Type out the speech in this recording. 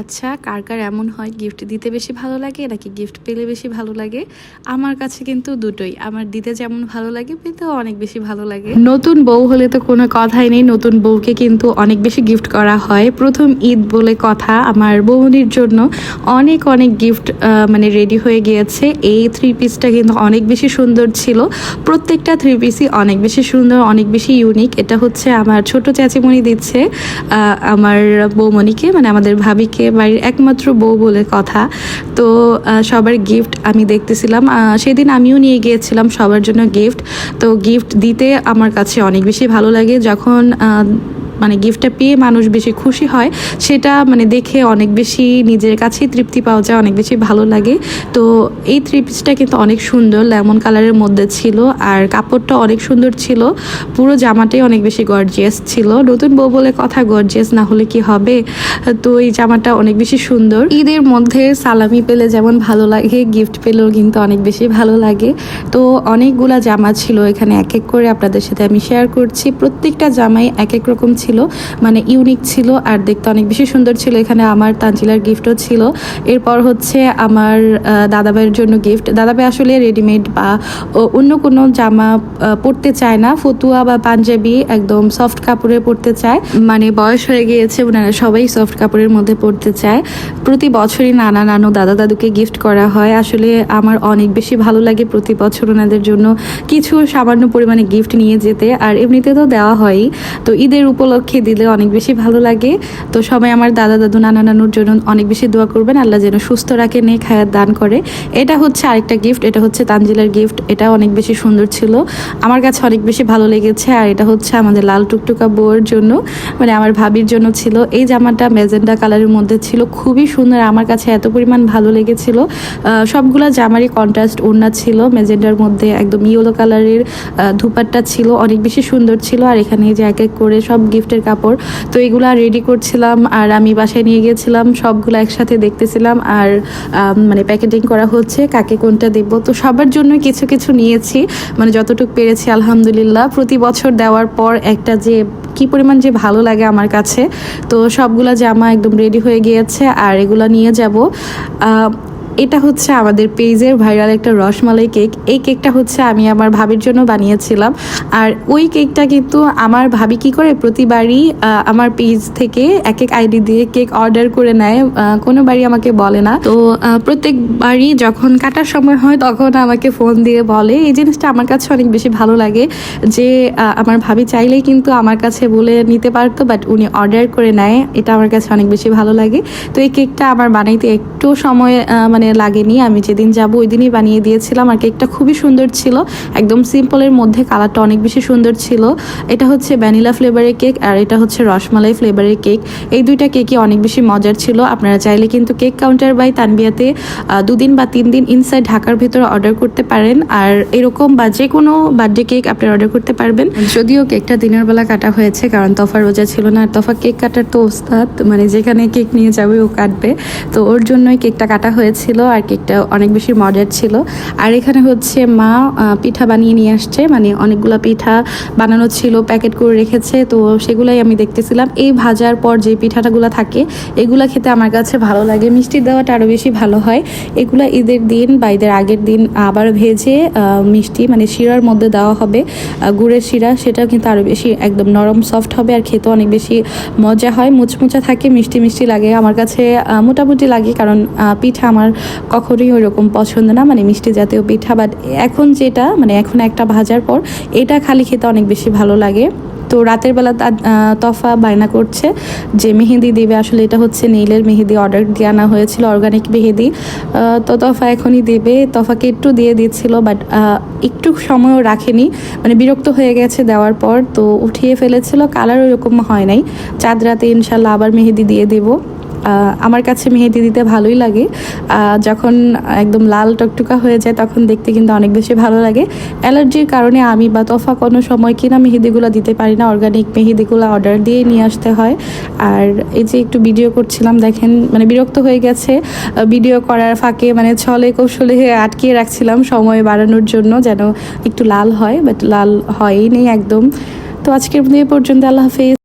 আচ্ছা, কার কার এমন হয় গিফট দিতে বেশি ভালো লাগে নাকি গিফট পেলে বেশি ভালো লাগে? আমার কাছে কিন্তু দুটোই। আমার দিতে যেমন ভালো লাগে, পেতেও অনেক বেশি ভালো লাগে। নতুন বউ হলে তো কোনো কথাই নেই, নতুন বউকে কিন্তু অনেক বেশি গিফট করা হয়। প্রথম ঈদ বলে কথা, আমার বৌমনির জন্য অনেক অনেক গিফট মানে রেডি হয়ে গিয়েছে। এই থ্রি পিসটা কিন্তু অনেক বেশি সুন্দর ছিল। প্রত্যেকটা থ্রি পিসই অনেক বেশি সুন্দর, অনেক বেশি ইউনিক। এটা হচ্ছে আমার ছোট চাচিমণি দিচ্ছে আমার বৌমনিকে, মানে আমাদের ভাবিকে, বাড়ির একমাত্র বউ বলে কথা। তো সবার গিফট আমি দেখতেছিলাম, সেদিন আমিও নিয়ে গিয়েছিলাম সবার জন্য গিফট। তো গিফট দিতে আমার কাছে অনেক বেশি ভালো লাগে, যখন মানে গিফটটা পেয়ে মানুষ বেশি খুশি হয়, সেটা মানে দেখে অনেক বেশি নিজের কাছেই তৃপ্তি পাওয়া যায়, অনেক বেশি ভালো লাগে। তো এই থ্রি পিসটা কিন্তু অনেক সুন্দর, লেমন কালারের মধ্যে ছিল, আর কাপড়টা অনেক সুন্দর ছিল। পুরো জামাটাই অনেক বেশি গর্জিয়াস ছিল। নতুন বউ বলে কথা, গর্জিয়াস না হলে কি হবে? তো এই জামাটা অনেক বেশি সুন্দর। ঈদের মধ্যে সালামি পেলে যেমন ভালো লাগে, গিফট পেলেও কিন্তু অনেক বেশি ভালো লাগে। তো অনেকগুলা জামা ছিল এখানে, এক এক করে আপনাদের সাথে আমি শেয়ার করছি। প্রত্যেকটা জামাই এক এক রকম ছিল, মানে ইউনিক ছিল আর দেখতে অনেক বেশি সুন্দর ছিল। এখানে আমার তানজিলার গিফটও ছিল। এরপর হচ্ছে আমার দাদাভাইয়ের জন্য গিফট। দাদাভাই আসলে রেডিমেড বা অন্য কোনো জামা পরতে চায় না, ফতুয়া বা পাঞ্জাবি একদম সফট কাপড়ে পরতে চায়। মানে বয়স হয়ে গিয়েছে, ওনারা সবাই সফট কাপড়ের মধ্যে পরতে চায়। প্রতি বছরই নানা নানু দাদা দাদুকে গিফট করা হয়। আসলে আমার অনেক বেশি ভালো লাগে প্রতি বছর ওনাদের জন্য কিছু সামান্য পরিমাণে গিফট নিয়ে যেতে, আর এমনিতে তো দেওয়া হয়ই। তো ঈদের উপলক্ষে দিলে অনেক বেশি ভালো লাগে। তো সবাই আমার দাদা দাদু নানা নানুর জন্য অনেক বেশি দোয়া করবেন, আল্লাহ যেন সুস্থ রাখে, নেক হায়াত দান করে। এটা হচ্ছে আরেকটা গিফট, এটা হচ্ছে তানজিলার গিফট। এটা অনেক বেশি সুন্দর ছিল, আমার কাছে অনেক বেশি ভালো লেগেছে। আর এটা হচ্ছে আমাদের লাল টুকটুকা বউয়ের জন্য, মানে আমার ভাবির জন্য ছিল। এই জামাটা ম্যাজেন্ডা কালারের মধ্যে ছিল, খুবই সুন্দর, আমার কাছে এত পরিমাণ ভালো লেগেছিল। সবগুলা জামারই কন্ট্রাস্ট ওড়না ছিল, ম্যাজেন্ডার মধ্যে একদম ইয়েলো কালারের ধুপাট্টা ছিল, অনেক বেশি সুন্দর ছিল। আর এখানে যে এক এক করে সব গিফটের কাপড়, তো এগুলা রেডি করছিলাম আর আমি বাসায় নিয়ে গিয়েছিলাম, সবগুলো একসাথে দেখতেছিলাম। আর মানে প্যাকেটিং করা হচ্ছে, কাকে কোনটা দেবো। তো সবার জন্য কিছু কিছু নিয়েছি, মানে যতটুকু পেরেছি আলহামদুলিল্লাহ। প্রতি বছর দেওয়ার পর একটা যে কি পরিমাণ যে ভালো লাগে আমার কাছে। তো সবগুলা জামা একদম রেডি হয়ে গিয়েছে আর এগুলো নিয়ে যাব। এটা হচ্ছে আমাদের পেজের ভাইরাল একটা রসমালাই কেক। এই কেকটা হচ্ছে আমি আমার ভাবির জন্য বানিয়েছিলাম। আর ওই কেকটা কিন্তু আমার ভাবি কি করে, প্রতিবারই আমার পেজ থেকে এক এক আইডি দিয়ে কেক অর্ডার করে নেয়, কোনো বাড়ি আমাকে বলে না। তো প্রত্যেকবারই যখন কাটার সময় হয় তখন আমাকে ফোন দিয়ে বলে। এই জিনিসটা আমার কাছে অনেক বেশি ভালো লাগে যে আমার ভাবি চাইলেই কিন্তু আমার কাছে বলে নিতে পারতো, বাট উনি অর্ডার করে নেয়। এটা আমার কাছে অনেক বেশি ভালো লাগে। তো এই কেকটা আমার বানাইতে একটু সময় মানে লাগেনি, আমি যেদিন যাব ওই দিনই বানিয়ে দিয়েছিলাম। আর কেকটা খুবই সুন্দর ছিল, একদম সিম্পলের মধ্যে, কালারটা অনেক বেশি সুন্দর ছিল। এটা হচ্ছে ভ্যানিলা ফ্লেভারের কেক আর এটা হচ্ছে রসমালাই ফ্লেভারের কেক। এই দুইটা কেকই অনেক বেশি মজার ছিল। আপনারা চাইলে কিন্তু কেক কাউন্টার বাই তানবিয়াতে 2 দিন বা 3 দিন ইনসাইড ঢাকার ভিতরে অর্ডার করতে পারেন। আর এরকম বা যে কোনো বার্থডে কেক আপনারা অর্ডার করতে পারবেন। যদিও কেকটা দিনের বেলা কাটা হয়েছে, কারণ তফা রোজা ছিল না, আর তফা কেক কাটার তো ওস্তাদ, মানে যেখানে কেক নিয়ে যাবে ও কাটবে। তো ওর জন্যই কেকটা কাটা হয়েছিল, আর কেকটা অনেক বেশি মজার ছিল। আর এখানে হচ্ছে মা পিঠা বানিয়ে নিয়ে আসছে, মানে অনেকগুলো পিঠা বানানো ছিল, প্যাকেট করে রেখেছে। তো সেগুলাই আমি দেখতেছিলাম। এই ভাজার পর যে পিঠাটাগুলো থাকে এগুলা খেতে আমার কাছে ভালো লাগে, মিষ্টি দেওয়াটা আরও বেশি ভালো হয়। এগুলা ঈদের দিন বা ঈদের আগের দিন আবার ভেজে মিষ্টি মানে শিরার মধ্যে দেওয়া হবে, গুড়ের শিরা, সেটাও কিন্তু আরও বেশি একদম নরম সফট হবে আর খেতে অনেক বেশি মজা হয়, মুচমুচা থাকে, মিষ্টি মিষ্টি লাগে। আমার কাছে মোটামুটি লাগে, কারণ পিঠা আমার কখনোই ওইরকম পছন্দ না, মানে মিষ্টি জাতীয় পিঠা। বাট এখন যেটা মানে এখন একটা ভাজার পর এটা খালি খেতে অনেক বেশি ভালো লাগে। তো রাতের বেলা তফা বায়না করছে যে মেহেদি দিবে, আসলে এটা হচ্ছে নেইলের মেহেদি, অর্ডার দিয়ে আনা হয়েছিল, অর্গানিক মেহেদি। তো তফা এখনই দেবে, তফাকে একটু দিয়ে দিচ্ছিল, বাট একটু সময়ও রাখেনি, মানে বিরক্ত হয়ে গেছে দেওয়ার পর, তো উঠিয়ে ফেলেছিল। কালার ওইরকম হয় নাই। চাঁদ রাতে ইনশাল্লাহ আবার মেহেদি দিয়ে দেবো। আমার কাছে মেহেদি দিতে ভালোই লাগে, যখন একদম লাল টকটকা হয়ে যায় তখন দেখতে কিন্তু অনেক বেশি ভালো লাগে। অ্যালার্জির কারণে আমি বা তফা কোনো সময় কিনা মেহেদিগুলো দিতে পারি না, অর্গানিক মেহেদিগুলো অর্ডার দিয়ে নিয়ে আসতে হয়। আর এই যে একটু ভিডিও করছিলাম, দেখেন মানে বিরক্ত হয়ে গেছে, ভিডিও করার ফাঁকে মানে ছলে কৌশলে আটকিয়ে রাখছিলাম সময় বাড়ানোর জন্য, যেন একটু লাল হয়, বাট লাল হয়ই নেই একদম। তো আজকের পর্যন্ত, আল্লাহ হাফেজ।